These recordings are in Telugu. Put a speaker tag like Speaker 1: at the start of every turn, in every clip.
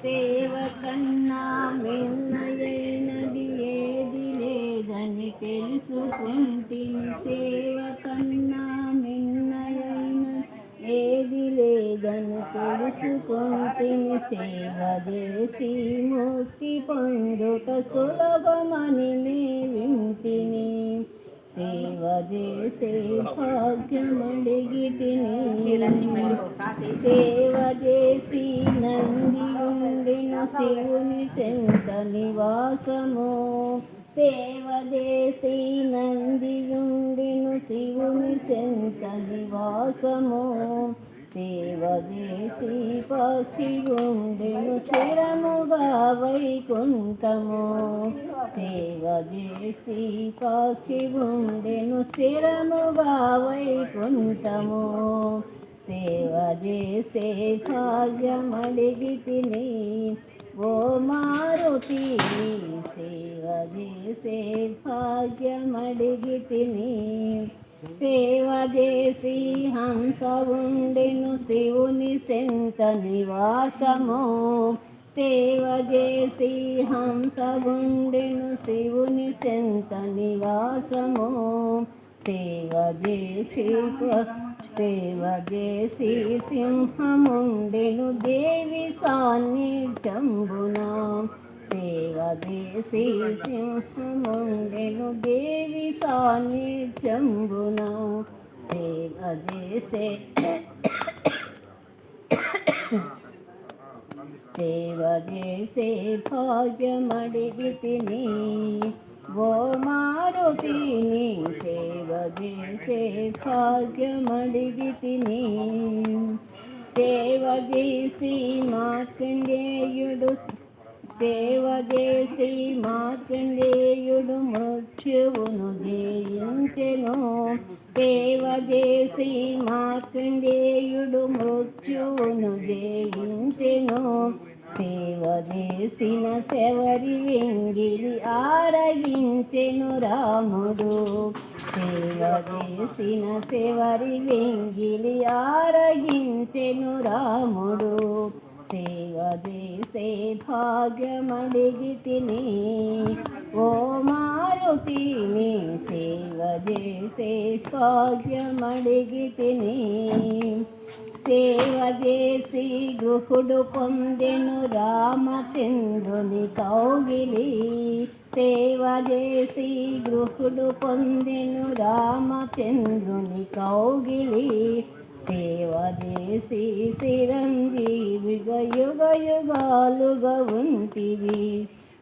Speaker 1: సేవ కన్నా మిన్నయైనది ఏది లేదని తెలుసుకుంటిని. సేవ కన్నా మిన్నయైనది ఏది లేదని తెలుసుకుంటిని. సేవ చేసి ముక్తి పొందుట సులభమని నే వింటిని. సేవ చేసే భాగ్యమడిగితిని. సేవ చేసి నందియుండెను శివుని చెంత నివాసము. సేవ చేసి నందియుండెను శివుని చెంత నివాసము. సేవ చేసి పక్షి ఉండెను స్థిరముగా వైకుంఠము. సేవ చేసి పక్షి ఉండెను స్థిరముగా వైకుంఠము. సేవ చేసే భాగ్యమడిగితిని ఓ మారుతి. సేవ చేసే భాగ్యమడిగితిని. సేవ చేసి హంస ఉండెను శివుని చెంత నివాసము. సేవ చేసి హంస ఉండెను శివుని చెంత నివాసము. సేవ చేసి సింహముండెను దేవి సాన్నిధ్యంబున. సేవ చేసి సింహముండెను దేవి సాన్నిధ్యంబున. సేవ చేసే భాగ్యమడిగితిని ఓ మారుతిని. సేవ చేసే భాగ్యమడిగితిని. సేవ చేసి మార్కండేయుడు మృత్యువును జయించెను. సేవ చేసి మార్కండేయుడు మృత్యువును జయించెను. సేవ చేసిన శబరి వెంగిలి ఆరగించెను రాముడు. సేవ చేసిన శబరి వెంగిలి ఆరగించెను రాముడు. సేవ చేసే భాగ్యమడిగితిని ఓ మారుతిని. సేవ చేసే భాగ్యమడిగితిని. సేవ చేసి గృహుడు పొందెను రామచంద్రుని కౌగిలి. సేవ చేసి గృహుడు పొందెను రామచంద్రుని కౌగిలి. సేవ చేసి చిరంజీవిగా యుగ యుగాలుగా ఉంటివి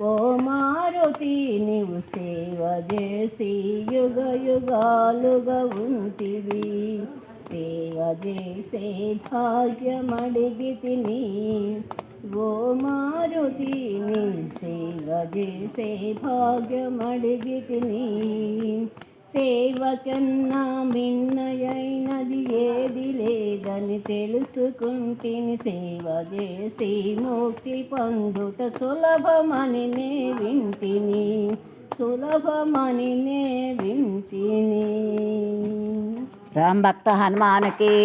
Speaker 1: ఓ మారుతి. నీవు సేవ చేసి యుగ యుగాలుగా ఉంటివి. సేవ చేసే భాగ్యమడిగితిని ఓ మారుతిని. సేవ చేసే భాగ్యమడిగితిని. సేవ కన్నా మిన్నయైనది ఏది లేదని తెలుసుకుంటిని. సేవ చేసి ముక్తి పొందుట సులభమని నే వింటిని. సులభమని నే వింటిని. రామ్ భక్త హనుమాన్ की